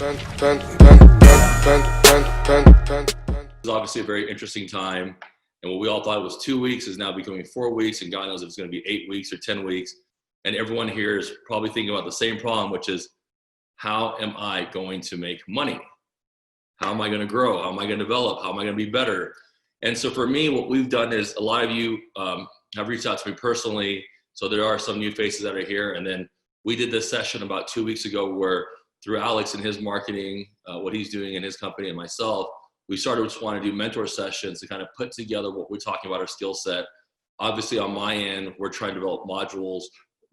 It's obviously a very interesting time, and what we all thought was 2 weeks is now becoming 4 weeks, and God knows if it's going to be 8 weeks or 10 weeks. And everyone here is probably thinking about the same problem, which is, how am I going to make money? How am I going to grow? How am I going to develop? How am I going to be better? And so for me, what we've done is, a lot of you have reached out to me personally. So there are some new faces that are here. And then we did this session about 2 weeks ago where, through Alex and his marketing, what he's doing in his company, and myself, we started just want to do mentor sessions to kind of put together what we're talking about, our skill set. Obviously on my end, we're trying to develop modules.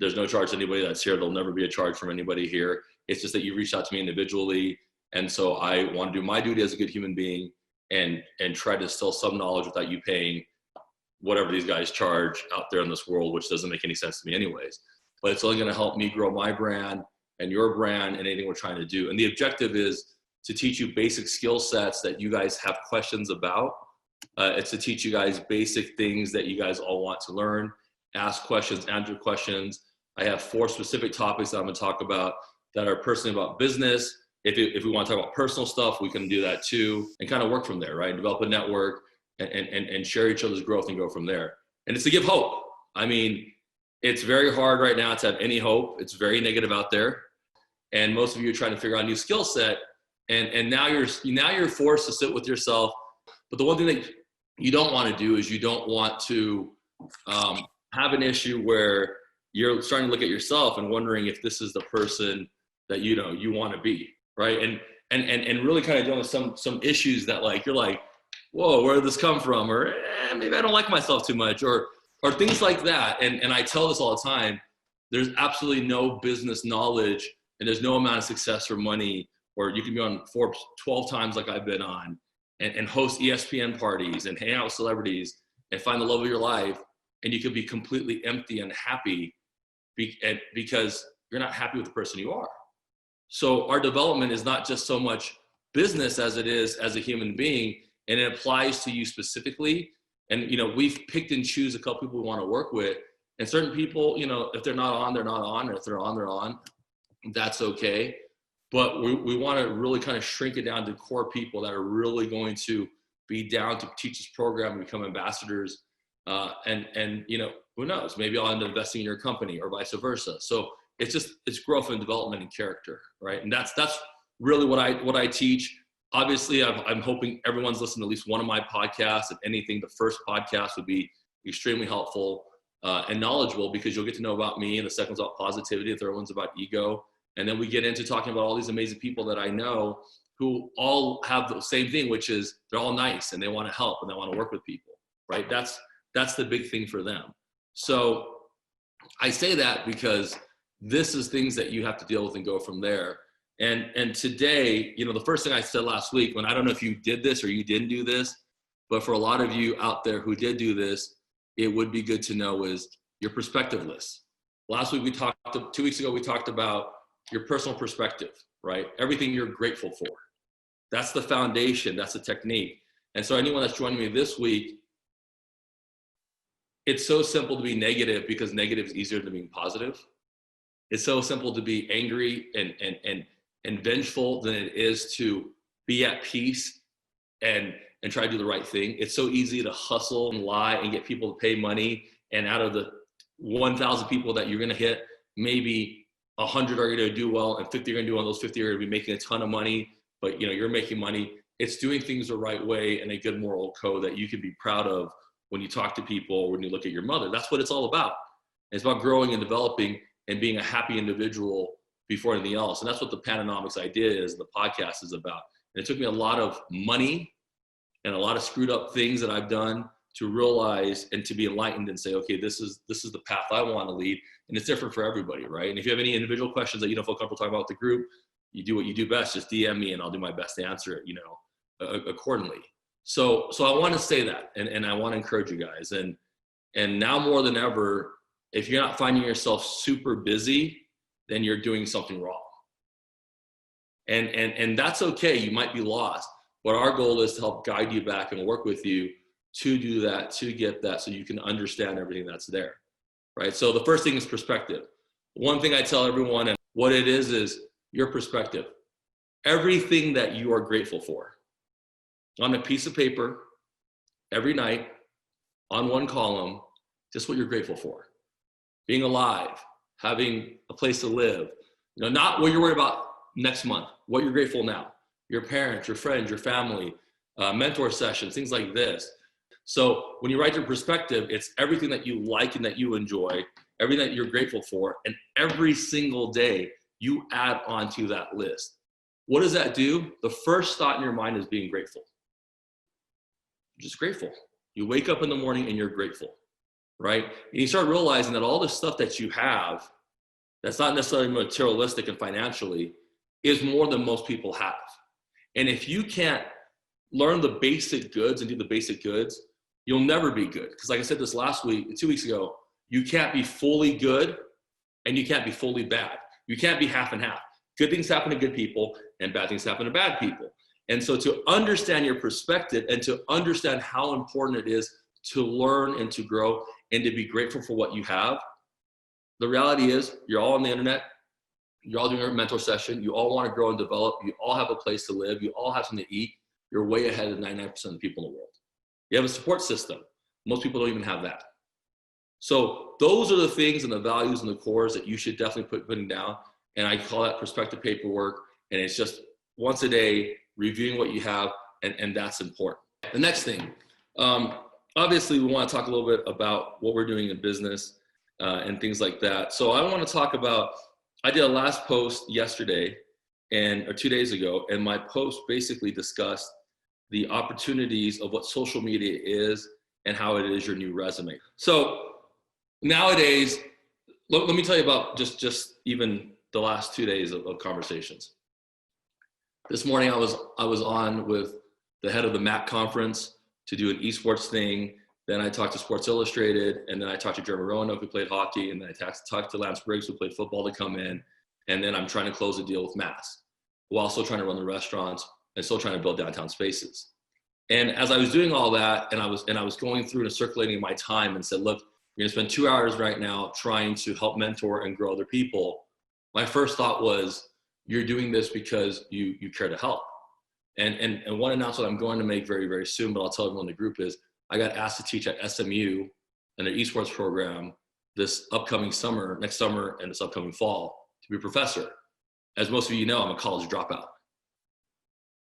There's no charge to anybody that's here. There'll never be a charge from anybody here. It's just that you reached out to me individually. And so I want to do my duty as a good human being and try to distill some knowledge without you paying whatever these guys charge out there in this world, which doesn't make any sense to me anyways. But it's only going to help me grow my brand and your brand and anything we're trying to do. And the objective is to teach you basic skill sets that you guys have questions about. It's to teach you guys basic things that you guys all want to learn, ask questions, answer questions. I have 4 specific topics that I'm going to talk about that are personally about business. If we want to talk about personal stuff, we can do that too, and kind of work from there, right? Develop a network and share each other's growth and go from there. And it's to give hope. I mean, it's very hard right now to have any hope. It's very negative out there. And most of you are trying to figure out a new skill set. And now you're forced to sit with yourself. But the one thing that you don't want to do is you don't want to have an issue where you're starting to look at yourself and wondering if this is the person that you want to be, right? And really kind of dealing with some issues that, like, you're like, whoa, where did this come from? Or maybe I don't like myself too much, or things like that. And I tell this all the time. There's absolutely no business knowledge, and there's no amount of success or money, or you can be on Forbes 12 times like I've been on, and host ESPN parties and hang out with celebrities and find the love of your life, and you could be completely empty and happy because you're not happy with the person you are. So our development is not just so much business as it is as a human being, and it applies to you specifically. And we've picked and choose a couple people we want to work with, and certain people, if they're not on, they're not on, or if they're on, they're on. That's okay. But we want to really kind of shrink it down to core people that are really going to be down to teach this program and become ambassadors. And who knows, maybe I'll end up investing in your company or vice versa. So it's growth and development and character, right? And that's really what I teach. Obviously, I'm hoping everyone's listened to at least one of my podcasts. If anything, the first podcast would be extremely helpful and knowledgeable, because you'll get to know about me, and the second one's about positivity, the third one's about ego. And then we get into talking about all these amazing people that I know who all have the same thing, which is they're all nice and they want to help and they want to work with people, right? That's the big thing for them. So I say that because this is things that you have to deal with and go from there. And today, the first thing I said last week, when I don't know if you did this or you didn't do this, but for a lot of you out there who did do this, it would be good to know is your perspective list. Last week 2 weeks ago, we talked about your personal perspective, right? Everything you're grateful for. That's the foundation, that's the technique. And so anyone that's joining me this week, it's so simple to be negative because negative is easier than being positive. It's so simple to be angry and vengeful than it is to be at peace and try to do the right thing. It's so easy to hustle and lie and get people to pay money. And out of the 1,000 people that you're going to hit, maybe 100 are going to do well and 50 are going to do well. Those 50 are going to be making a ton of money, but you're making money. It's doing things the right way and a good moral code that you can be proud of when you talk to people, when you look at your mother. That's what it's all about. It's about growing and developing and being a happy individual before anything else. And that's what the Pandanomics idea is, the podcast is about. And it took me a lot of money and a lot of screwed up things that I've done to realize and to be enlightened and say, okay, this is the path I want to lead. And it's different for everybody, right? And if you have any individual questions that you don't feel comfortable talking about with the group, you do what you do best, just DM me and I'll do my best to answer it, accordingly. So I want to say that, and I want to encourage you guys. And now more than ever, if you're not finding yourself super busy, then you're doing something wrong. And that's okay. You might be lost. But our goal is to help guide you back and work with you to do that, to get that, so you can understand everything that's there, right? So the first thing is perspective. One thing I tell everyone, and what it is your perspective. everything that you are grateful for on a piece of paper every night on one column, just what you're grateful for. Being alive, having a place to live, not what you're worried about next month, what you're grateful now. Your parents, your friends, your family, mentor sessions, things like this. So when you write your perspective, it's everything that you like and that you enjoy, everything that you're grateful for, and every single day you add on to that list. What does that do? The first thought in your mind is being grateful. You're just grateful. You wake up in the morning and you're grateful, right? And you start realizing that all the stuff that you have that's not necessarily materialistic and financially is more than most people have. And if you can't learn the basic goods and do the basic goods, you'll never be good. Because like I said this 2 weeks ago, you can't be fully good and you can't be fully bad. You can't be half and half. Good things happen to good people and bad things happen to bad people. And so to understand your perspective and to understand how important it is to learn and to grow and to be grateful for what you have, the reality is you're all on the internet, you're all doing a mentor session, you all want to grow and develop, you all have a place to live, you all have something to eat, you're way ahead of 99% of the people in the world. You have a support system. Most people don't even have that. So those are the things and the values and the cores that you should definitely putting down. And I call that perspective paperwork. And it's just once a day, reviewing what you have, and that's important. The next thing, obviously we want to talk a little bit about what we're doing in business and things like that. So I want to talk about, I did a last post yesterday or 2 days ago, and my post basically discussed the opportunities of what social media is and how it is your new resume. So nowadays, let me tell you about just even the last 2 days of conversations. This morning I was on with the head of the MAC conference to do an esports thing. Then I talked to Sports Illustrated, and then I talked to Jeremy Roanoke, who played hockey, and then I talked to Lance Briggs, who played football, to come in. And then I'm trying to close a deal with Mass, while still trying to run the restaurants and still trying to build downtown spaces. And as I was doing all that, and I was going through and circulating my time and said, look, you're gonna spend 2 hours right now trying to help mentor and grow other people. My first thought was, you're doing this because you care to help. And one announcement I'm going to make very, very soon, but I'll tell everyone in the group, is I got asked to teach at SMU in their esports program this upcoming summer, next summer, and this upcoming fall, to be a professor. As most of you know, I'm a college dropout.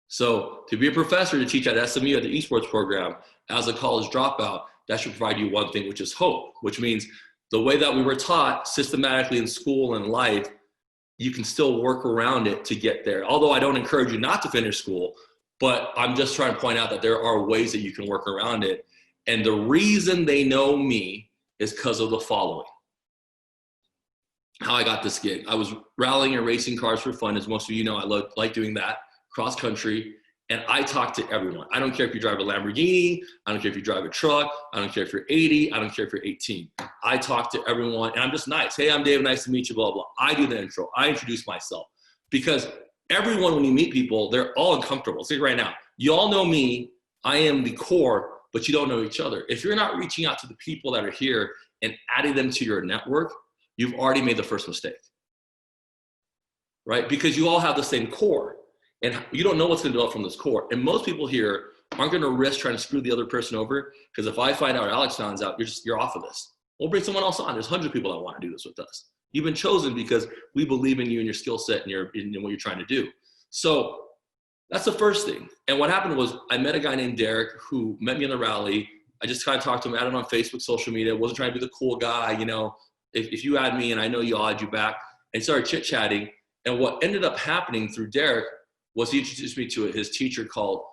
So to be a professor, to teach at SMU at the esports program as a college dropout, that should provide you one thing, which is hope, which means the way that we were taught systematically in school and life, you can still work around it to get there. Although I don't encourage you not to finish school, but I'm just trying to point out that there are ways that you can work around it. And the reason they know me is because of the following. How I got this gig. I was rallying and racing cars for fun. As most of you know, I like doing that, cross country. And I talk to everyone. I don't care if you drive a Lamborghini. I don't care if you drive a truck. I don't care if you're 80. I don't care if you're 18. I talk to everyone, and I'm just nice. Hey, I'm David. Nice to meet you, blah, blah. I do the intro. I introduce myself. Because everyone, when you meet people, they're all uncomfortable. See, right now, you all know me. I am the core, but you don't know each other. If you're not reaching out to the people that are here and adding them to your network, you've already made the first mistake, right? Because you all have the same core. And you don't know what's going to develop from this core. And most people here aren't going to risk trying to screw the other person over, because if I find out or Alex finds out, you're off of this. We'll bring someone else on. There's hundreds of people that want to do this with us. You've been chosen because we believe in you and your skill set and in what you're trying to do. So that's the first thing. And what happened was I met a guy named Derek who met me in the rally. I just kind of talked to him, added on Facebook, social media. Wasn't trying to be the cool guy. If you add me and I know you, I'll add you back, and started chit-chatting. And what ended up happening through Derek was he introduced me to his teacher called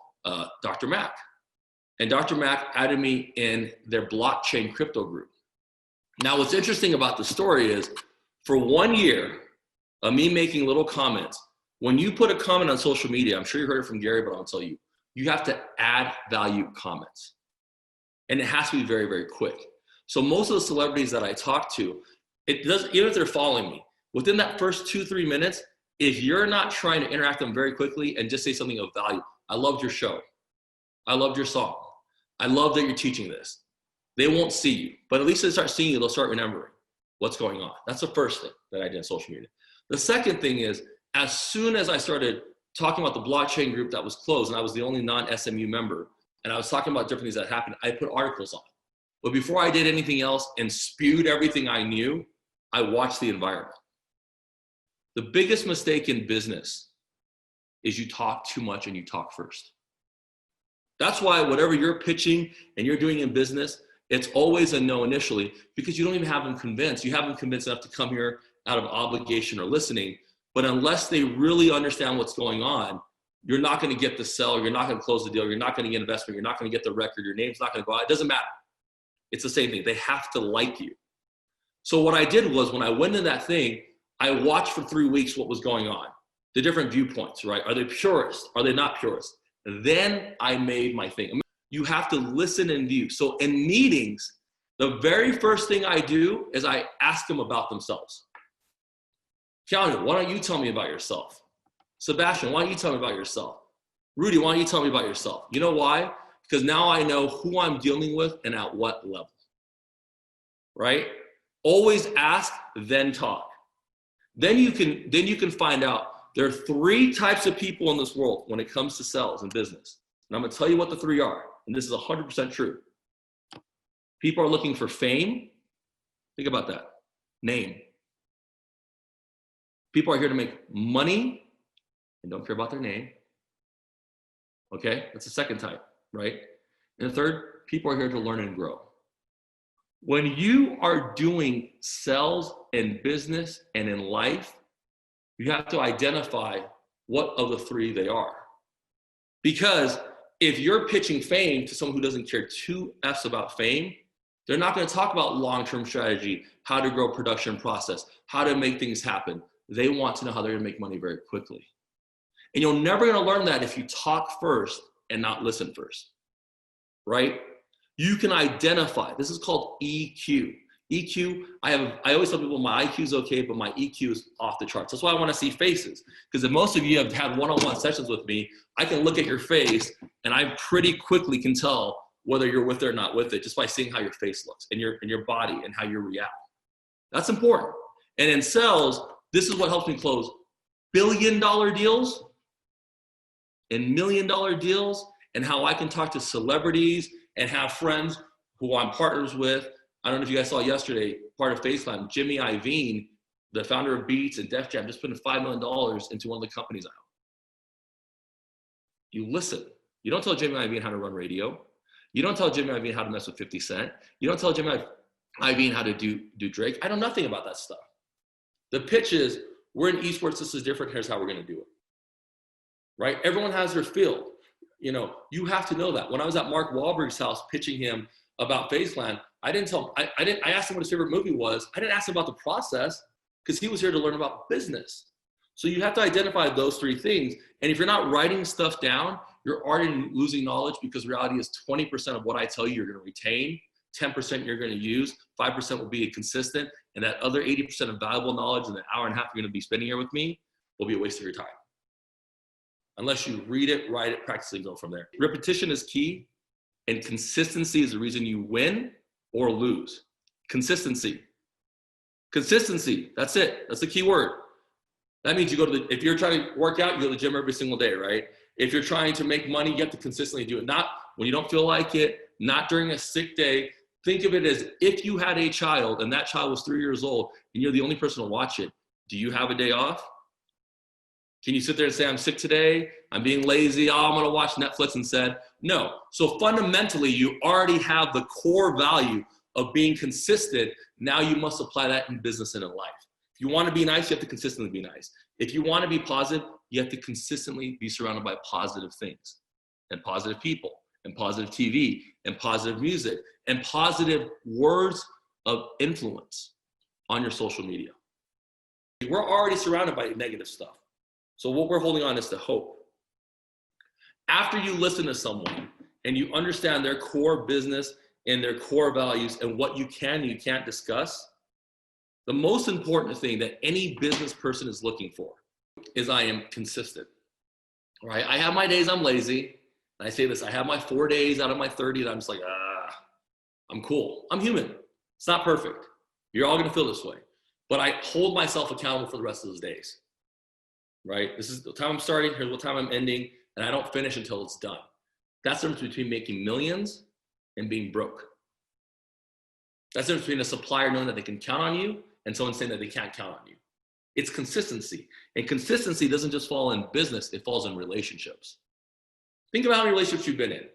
Dr. Mac. And Dr. Mac added me in their blockchain crypto group. Now, what's interesting about the story is, for 1 year of me making little comments, when you put a comment on social media, I'm sure you heard it from Gary, but I'll tell you, you have to add value comments. And it has to be very, very quick. So most of the celebrities that I talk to, even if they're following me, within that first 2-3 minutes, if you're not trying to interact with them very quickly and just say something of value, I loved your show. I loved your song. I love that you're teaching this. They won't see you, but at least they start seeing you, they'll start remembering what's going on. That's the first thing that I did on social media. The second thing is, as soon as I started talking about the blockchain group that was closed, and I was the only non-SMU member, and I was talking about different things that happened, I put articles on. But before I did anything else and spewed everything I knew, I watched the environment. The biggest mistake in business is you talk too much and you talk first. That's why whatever you're pitching and you're doing in business, it's always a no initially, because you don't even have them convinced. You have them convinced enough to come here out of obligation or listening. But unless they really understand what's going on, you're not going to get the sell, you're not going to close the deal, you're not going to get investment, you're not going to get the record, your name's not going to go out. It doesn't matter. It's the same thing. They have to like you. So what I did was when I went in that thing, I watched for 3 weeks what was going on, the different viewpoints, right? Are they purist? Are they not purist? Then I made my thing. You have to listen and view. So in meetings, the very first thing I do is I ask them about themselves. Keanu, why don't you tell me about yourself? Sebastian, why don't you tell me about yourself? Rudy, why don't you tell me about yourself? You know why? Because now I know who I'm dealing with and at what level, right? Always ask, then talk. Then you can find out there are 3 types of people in this world when it comes to sales and business. And I'm going to tell you what the 3 are. And this is 100% true. People are looking for fame. Think about that. Name. People are here to make money and don't care about their name. Okay? That's the second type, right? And the third, people are here to learn and grow. When you are doing sales and business and in life, you have to identify what of the 3 they are. Because if you're pitching fame to someone who doesn't care 2 F's about fame, they're not going to talk about long-term strategy, how to grow production process, how to make things happen. They want to know how they're going to make money very quickly. And you're never going to learn that if you talk first and not listen first, right? You can identify. This is called EQ. EQ, I always tell people my IQ is okay, but my EQ is off the charts. That's why I want to see faces. Because if most of you have had one-on-one sessions with me, I can look at your face and I pretty quickly can tell whether you're with it or not with it just by seeing how your face looks and your body and how you react. That's important. And in sales, this is what helps me close billion-dollar deals and million-dollar deals, and how I can talk to celebrities and have friends who I'm partners with. I don't know if you guys saw yesterday, part of FaceTime, Jimmy Iovine, the founder of Beats and Def Jam, just put in $5 million into one of the companies I own. You listen. You don't tell Jimmy Iovine how to run radio. You don't tell Jimmy Iovine how to mess with 50 Cent. You don't tell Jimmy Iovine how to do Drake. I know nothing about that stuff. The pitch is, we're in esports, this is different, here's how we're gonna do it. Right? Everyone has their field. You know, you have to know that. When I was at Mark Wahlberg's house pitching him about FaceLand, I asked him what his favorite movie was. I didn't ask him about the process because he was here to learn about business. So you have to identify those 3 things. And if you're not writing stuff down, you're already losing knowledge, because reality is 20% of what I tell you you're going to retain, 10% you're going to use, 5% will be consistent, and that other 80% of valuable knowledge in the hour and a half you're going to be spending here with me will be a waste of your time. Unless you read it, write it, practice it, and go from there. Repetition is key, and consistency is the reason you win or lose. Consistency. Consistency, that's it. That's the key word. That means you go to if you're trying to work out, you go to the gym every single day, right? If you're trying to make money, you have to consistently do it. Not when you don't feel like it, not during a sick day. Think of it as if you had a child and that child was 3 years old and you're the only person to watch it. Do you have a day off? Can you sit there and say, I'm sick today, I'm being lazy, I'm gonna watch Netflix instead? No. So fundamentally, you already have the core value of being consistent. Now you must apply that in business and in life. If you wanna be nice, you have to consistently be nice. If you wanna be positive, you have to consistently be surrounded by positive things and positive people and positive TV and positive music and positive words of influence on your social media. We're already surrounded by negative stuff. So what we're holding on is the hope. After you listen to someone and you understand their core business and their core values and what you can and you can't discuss, the most important thing that any business person is looking for is I am consistent, right? I have my days I'm lazy. And I say this, I have my 4 days out of my 30 that I'm just like, I'm cool. I'm human. It's not perfect. You're all gonna feel this way. But I hold myself accountable for the rest of those days. right? This is the time I'm starting, here's what time I'm ending, and I don't finish until it's done. That's the difference between making millions and being broke. That's the difference between a supplier knowing that they can count on you and someone saying that they can't count on you. It's consistency. And consistency doesn't just fall in business, it falls in relationships. Think about how many relationships you've been in.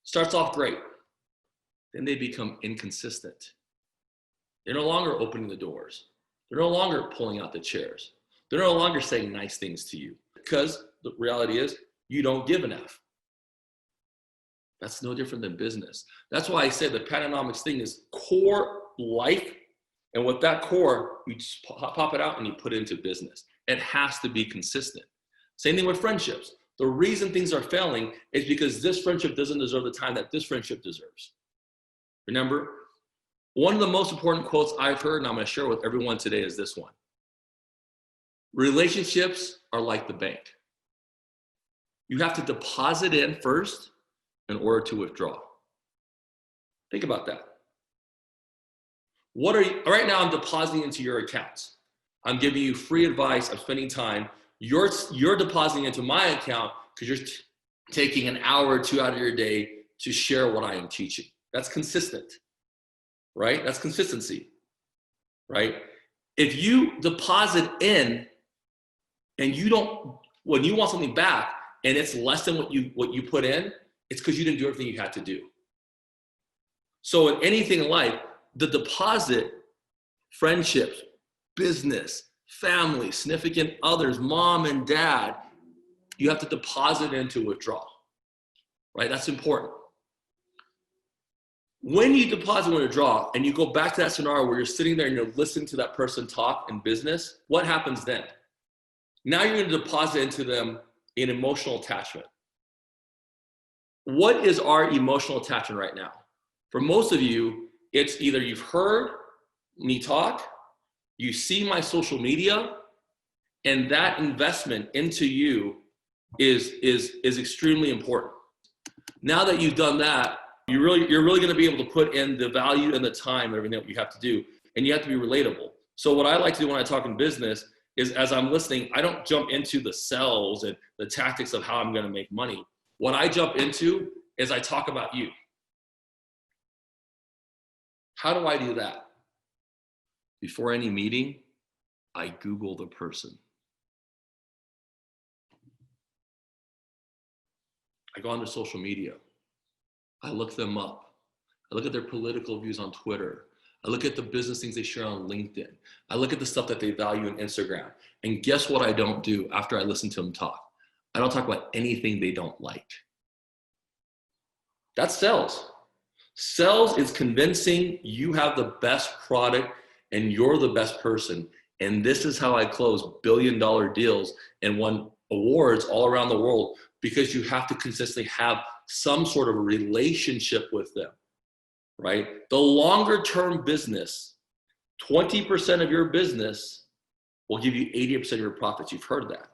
Starts off great. Then they become inconsistent. They're no longer opening the doors. They're no longer pulling out the chairs. They're no longer saying nice things to you because the reality is you don't give enough. That's no different than business. That's why I said the Pandanomics thing is core life. And with that core, you just pop it out and you put it into business. It has to be consistent. Same thing with friendships. The reason things are failing is because this friendship doesn't deserve the time that this friendship deserves. Remember, one of the most important quotes I've heard, and I'm going to share with everyone today, is this one. Relationships are like the bank. You have to deposit in first in order to withdraw. Think about that. Right now I'm depositing into your accounts. I'm giving you free advice. I'm spending time. You're depositing into my account because you're taking an hour or two out of your day to share what I am teaching. That's consistent, right? That's consistency, right? If you deposit in and when you want something back and it's less than what you put in, it's because you didn't do everything you had to do. So in anything in life, the deposit, friendships, business, family, significant others, mom and dad, you have to deposit in to withdraw, right? That's important. When you deposit and withdraw, and you go back to that scenario where you're sitting there and you're listening to that person talk in business, what happens then? Now you're going to deposit into them an emotional attachment. What is our emotional attachment right now? For most of you, it's either you've heard me talk, you see my social media, and that investment into you is extremely important. Now that you've done that, you're really going to be able to put in the value and the time and everything that you have to do, and you have to be relatable. So what I like to do when I talk in business is, as I'm listening, I don't jump into the sells and the tactics of how I'm going to make money. What I jump into is I talk about you. How do I do that? Before any meeting, I Google the person. I go on their social media. I look them up. I look at their political views on Twitter. I look at the business things they share on LinkedIn. I look at the stuff that they value on Instagram. And guess what I don't do after I listen to them talk? I don't talk about anything they don't like. That's sales. Sales is convincing you have the best product and you're the best person. And this is how I close billion-dollar deals and won awards all around the world, because you have to consistently have some sort of a relationship with them, right? The longer term business, 20% of your business will give you 80% of your profits. You've heard that.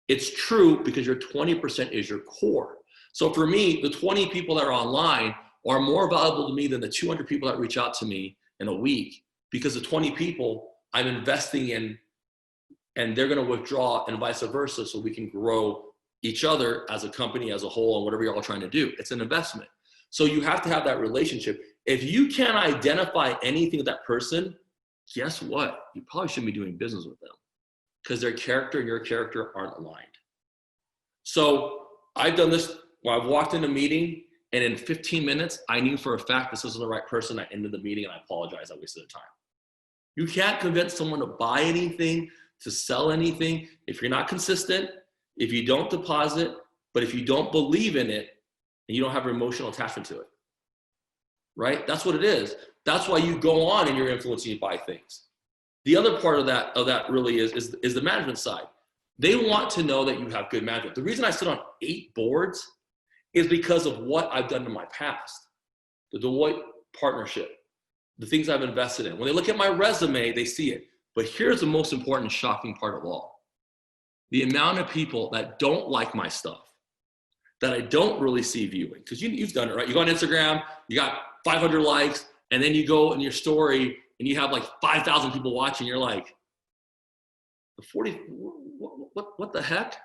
It's true because your 20% is your core. So for me, the 20 people that are online are more valuable to me than the 200 people that reach out to me in a week, because the 20 people I'm investing in and they're going to withdraw and vice versa, so we can grow each other as a company as a whole and whatever you're all trying to do. It's an investment. So you have to have that relationship. If you can't identify anything with that person, guess what? You probably shouldn't be doing business with them, because their character and your character aren't aligned. So I've done this where I've walked in a meeting and in 15 minutes, I knew for a fact this wasn't the right person. I ended the meeting and I apologize. I wasted their time. You can't convince someone to buy anything, to sell anything, if you're not consistent, if you don't deposit, but if you don't believe in it and you don't have an emotional attachment to it, right? That's what it is. That's why you go on and you're influencing, you buy things. The other part of that really is the management side. They want to know that you have good management. The reason I sit on 8 boards is because of what I've done in my past. The Deloitte partnership, the things I've invested in. When they look at my resume, they see it. But here's the most important, shocking part of all. The amount of people that don't like my stuff, that I don't really see viewing. Because you've done it, right? You go on Instagram, you got 500 likes, and then you go in your story and you have like 5,000 people watching. You're like, what the heck?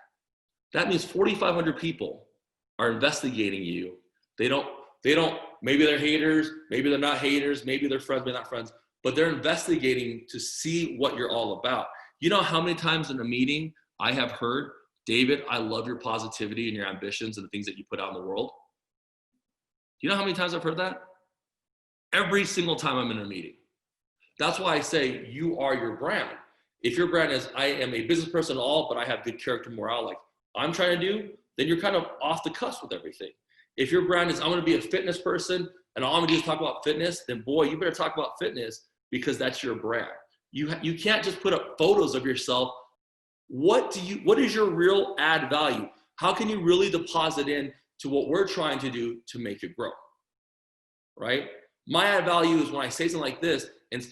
That means 4,500 people are investigating you. They don't, maybe they're haters, maybe they're not haters, maybe they're friends, maybe not friends, but they're investigating to see what you're all about. You know how many times in a meeting I have heard, David, I love your positivity and your ambitions and the things that you put out in the world. Do you know how many times I've heard that? Every single time I'm in a meeting. That's why I say you are your brand. If your brand is, I am a business person all, but I have good character morale like I'm trying to do, then you're kind of off the cusp with everything. If your brand is, I'm going to be a fitness person and all I'm going to do is talk about fitness, then boy, you better talk about fitness because that's your brand. You can't just put up photos of yourself. What is your real add value? How can you really deposit in to what we're trying to do to make it grow, right? My add value is when I say something like this and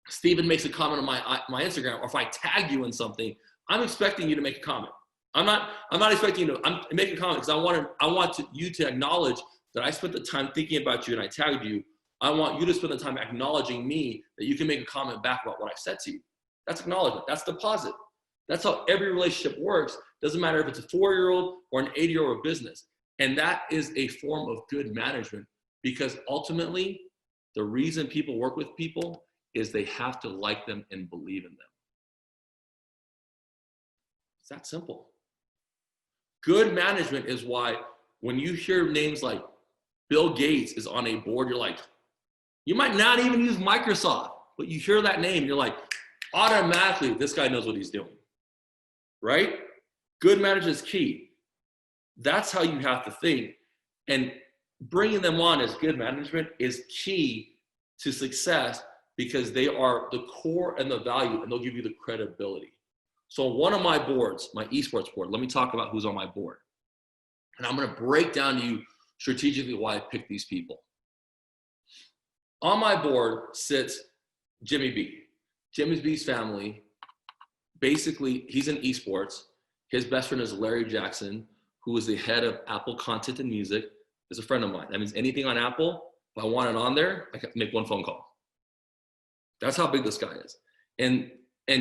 Steven makes a comment on my Instagram, or if I tag you in something, I'm expecting you to make a comment. I'm not expecting you to make a comment because I want you to acknowledge that I spent the time thinking about you and I tagged you. I want you to spend the time acknowledging me that you can make a comment back about what I said to you. That's acknowledgement. That's deposit. That's how every relationship works. Doesn't matter if it's a 4-year-old or an 80-year-old business. And that is a form of good management because ultimately the reason people work with people is they have to like them and believe in them. It's that simple. Good management is why when you hear names like Bill Gates is on a board, you're like, you might not even use Microsoft, but you hear that name, you're like, automatically, this guy knows what he's doing, right? Good management is key. That's how you have to think. And bringing them on as good management is key to success because they are the core and the value, and they'll give you the credibility. So one of my boards, my esports board, let me talk about who's on my board. And I'm going to break down to you strategically why I picked these people. On my board sits Jimmy B. Jimmy B's family, basically, he's in esports. His best friend is Larry Jackson, who is the head of Apple Content and Music, is a friend of mine. That means anything on Apple, if I want it on there, I can make one phone call. That's how big this guy is. And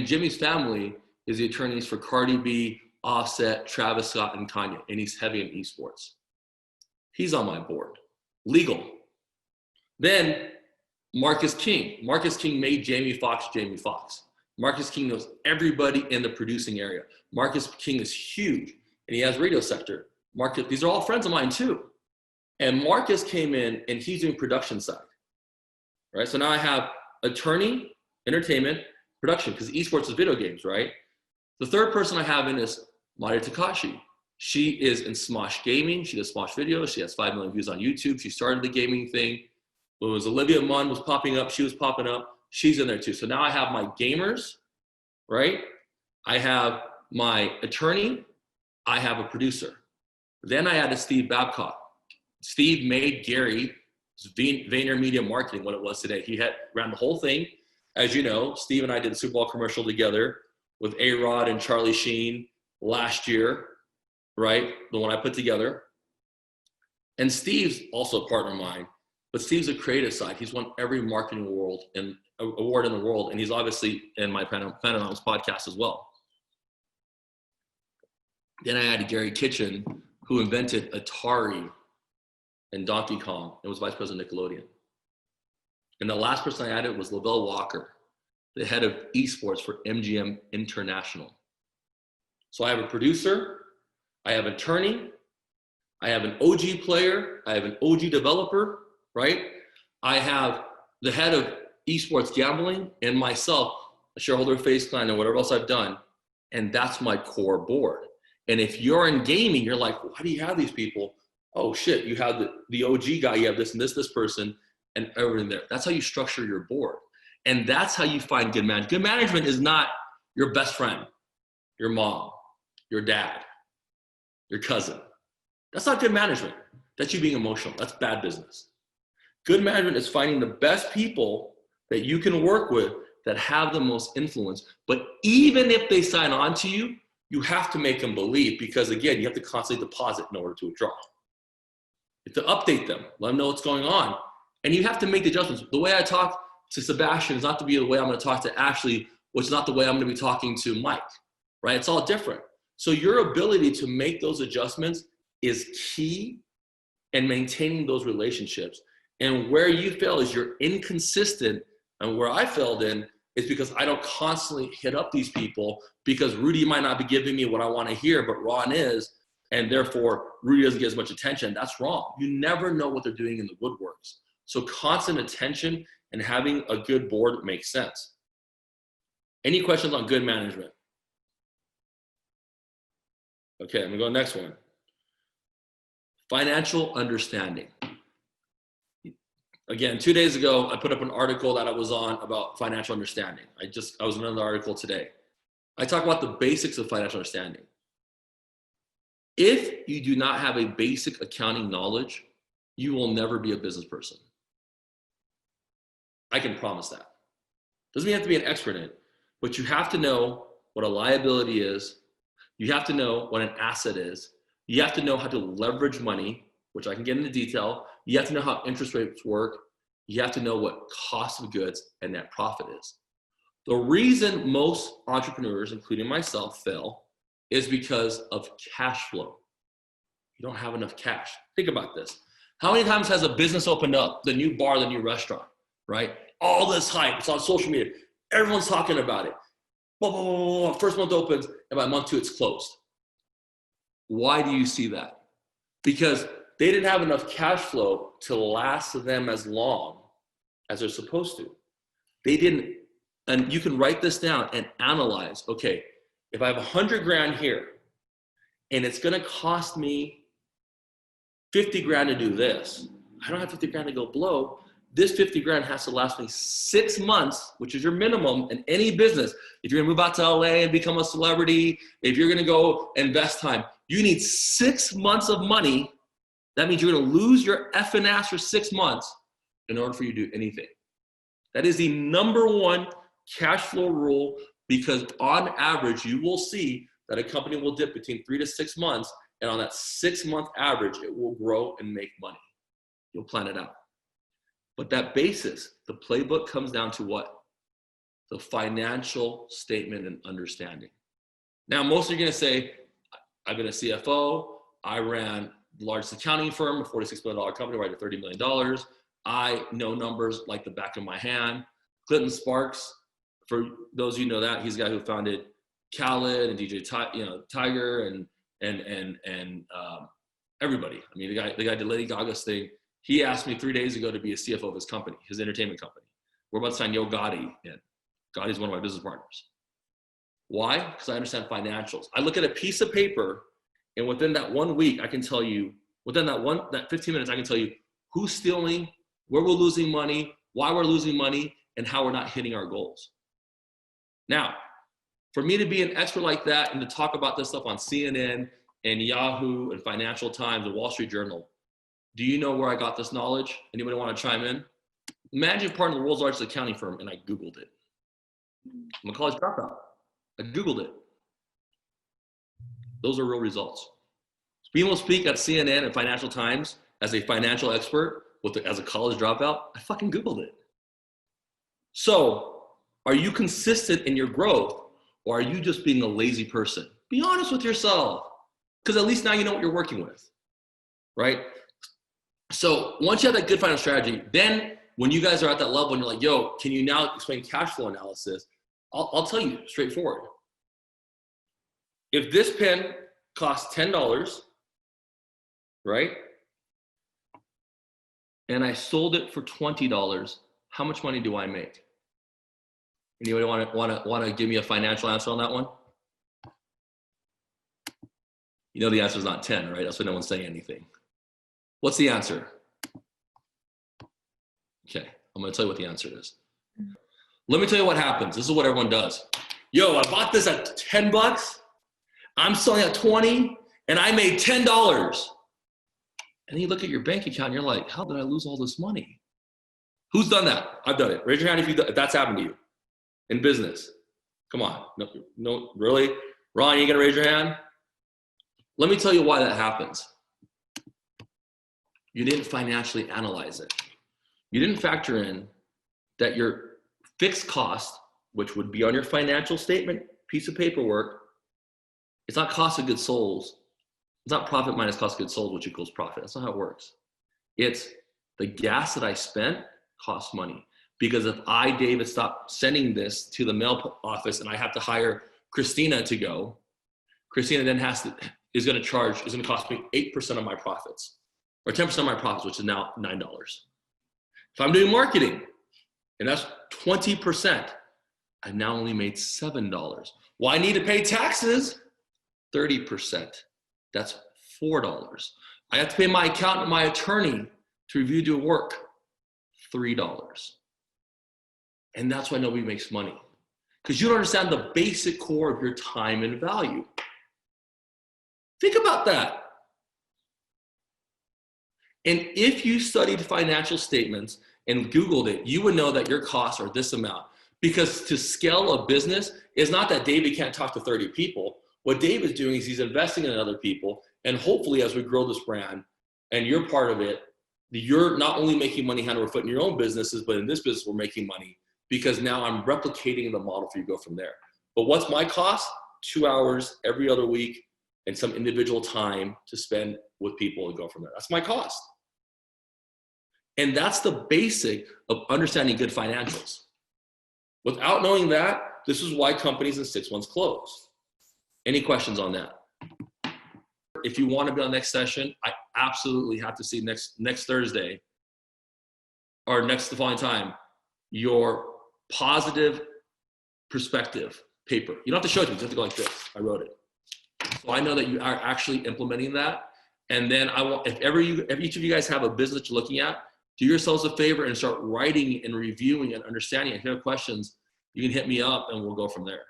Jimmy's family is the attorneys for Cardi B, Offset, Travis Scott, and Kanye, and he's heavy in esports. He's on my board. Legal. Then Marcus King. Marcus King made Jamie Foxx Jamie Foxx. Marcus King knows everybody in the producing area. Marcus King is huge, and he has radio sector. Marcus, these are all friends of mine too. And Marcus came in, and he's doing production side, right? So now I have attorney, entertainment, production, because esports is video games, right? The third person I have in is Mari Takashi. She is in Smosh Gaming. She does Smosh videos. She has 5 million views on YouTube. She started the gaming thing. When it was Olivia Munn was popping up, she was popping up. She's in there too. So now I have my gamers, right? I have my attorney. I have a producer. Then I added Steve Babcock. Steve made Gary VaynerMedia Marketing what it was today. He ran the whole thing. As you know, Steve and I did the Super Bowl commercial together with A-Rod and Charlie Sheen last year, right? The one I put together. And Steve's also a partner of mine, but Steve's a creative side. He's won every marketing award in the world, and he's obviously in my Pandanomics podcast as well. Then I added Gary Kitchen, who invented Atari and Donkey Kong, and was vice president of Nickelodeon. And the last person I added was Lavelle Walker, the head of esports for MGM International. So I have a producer, I have an attorney, I have an OG player, I have an OG developer, right? I have the head of esports gambling and myself, a shareholder face client and whatever else I've done. And that's my core board. And if you're in gaming, you're like, why do you have these people? Oh shit, you have the OG guy, you have this and this person and everything there. That's how you structure your board. And that's how you find good management. Good management is not your best friend, your mom, your dad, your cousin. That's not good management. That's you being emotional. That's bad business. Good management is finding the best people that you can work with that have the most influence. But even if they sign on to you, you have to make them believe because, again, you have to constantly deposit in order to withdraw. You have to update them, let them know what's going on. And you have to make the adjustments. The way I talk to Sebastian is not to be the way I'm going to talk to Ashley, which is not the way I'm going to be talking to Mike. right? It's all different. So your ability to make those adjustments is key in maintaining those relationships. And where you fail is you're inconsistent. And where I failed in is because I don't constantly hit up these people because Rudy might not be giving me what I want to hear, but Ron is. And therefore, Rudy doesn't get as much attention. That's wrong. You never know what they're doing in the woodworks. So constant attention and having a good board makes sense. Any questions on good management? Okay, I'm gonna go next one. Financial understanding. Again, 2 days ago, I put up an article that I was on about financial understanding. I was in another article today. I talk about the basics of financial understanding. If you do not have a basic accounting knowledge, you will never be a business person. I can promise that. Doesn't mean you have to be an expert in it, but you have to know what a liability is. You have to know what an asset is. You have to know how to leverage money, which I can get into detail. You have to know how interest rates work. You have to know what cost of goods and net profit is. The reason most entrepreneurs, including myself, fail is because of cash flow. You don't have enough cash. Think about this. How many times has a business opened up, the new bar, the new restaurant, right? All this hype, it's on social media. Everyone's talking about it. Blah, blah, blah, blah. First month opens, and by month 2, it's closed. Why do you see that? Because they didn't have enough cash flow to last them as long as they're supposed to. They didn't, and you can write this down and analyze, okay, if I have 100 grand here, and it's gonna cost me 50 grand to do this, I don't have 50 grand to go blow. This 50 grand has to last me 6 months, which is your minimum in any business. If you're gonna move out to LA and become a celebrity, if you're gonna go invest time, you need 6 months of money. That means you're gonna lose your effing ass for 6 months in order for you to do anything. That is the number one cash flow rule, because on average, you will see that a company will dip between 3 to 6 months, and on that 6 month average, it will grow and make money. You'll plan it out. But that basis, the playbook comes down to what? The financial statement and understanding. Now, most are gonna say, I've been a CFO, I ran the largest accounting firm, a $46 billion company, right at $30 million. I know numbers like the back of my hand. Clinton Sparks, for those of you who know that, he's the guy who founded Khaled and DJ Tiger and everybody. I mean, the guy did Lady Gaga's thing. He asked me 3 days ago to be a CFO of his company, his entertainment company. We're about to sign Yo Gotti in. Gotti's one of my business partners. Why? Because I understand financials. I look at a piece of paper, and within that 1 week, I can tell you, within that 15 minutes, I can tell you who's stealing, where we're losing money, why we're losing money, and how we're not hitting our goals. Now, for me to be an expert like that and to talk about this stuff on CNN and Yahoo and Financial Times and Wall Street Journal, do you know where I got this knowledge? Anybody want to chime in? Imagine part of the world's largest accounting firm, and I Googled it. I'm a college dropout. I Googled it. Those are real results. Being able to speak at CNN and Financial Times as a financial expert as a college dropout, I fucking Googled it. So, are you consistent in your growth, or are you just being a lazy person? Be honest with yourself, because at least now you know what you're working with, right? So once you have that good financial strategy, then when you guys are at that level and you're like, yo, can you now explain cash flow analysis? I'll tell you straightforward. If this pen costs $10, right? And I sold it for $20, how much money do I make? Anybody want to give me a financial answer on that one? You know the answer is not 10, right? That's why no one's saying anything. What's the answer? Okay, I'm gonna tell you what the answer is. Let me tell you what happens. This is what everyone does. Yo, I bought this at 10 bucks. I'm selling at 20, and I made $10. And then you look at your bank account and you're like, how did I lose all this money? Who's done that? I've done it. Raise your hand if that's happened to you in business. Come on, no, really? Ron, you gonna raise your hand? Let me tell you why that happens. You didn't financially analyze it. You didn't factor in that your fixed cost, which would be on your financial statement piece of paperwork, It's not cost of goods sold. It's not profit minus cost of goods sold, which equals profit. That's not how it works. It's the gas that I spent costs money. Because if I, David, stop sending this to the mail office and I have to hire Christina to go, Christina then is going to cost me 8% of my profits, or 10% of my profits, which is now $9. If I'm doing marketing, and that's 20%, I now only made $7. Well, I need to pay taxes, 30%. That's $4. I have to pay my accountant, my attorney to review your work, $3. And that's why nobody makes money. Because you don't understand the basic core of your time and value. Think about that. And if you studied financial statements and Googled it, you would know that your costs are this amount. Because to scale a business is not that David can't talk to 30 people. What David's doing is he's investing in other people. And hopefully as we grow this brand and you're part of it, you're not only making money hand over foot in your own businesses, but in this business we're making money because now I'm replicating the model for you to go from there. But what's my cost? 2 hours every other week and some individual time to spend with people and go from there. That's my cost. And that's the basic of understanding good financials. Without knowing that, this is why companies in 6 months close. Any questions on that? If you want to be on the next session, I absolutely have to see next Thursday or the following time, your positive perspective paper. You don't have to show it to me, you have to go like this. I wrote it. So I know that you are actually implementing that. And then I want, if each of you guys have a business you're looking at, do yourselves a favor and start writing and reviewing and understanding. If you have questions, you can hit me up and we'll go from there.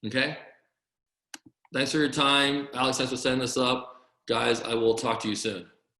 Okay? Thanks for your time. Alex, thanks for setting this up. Guys, I will talk to you soon.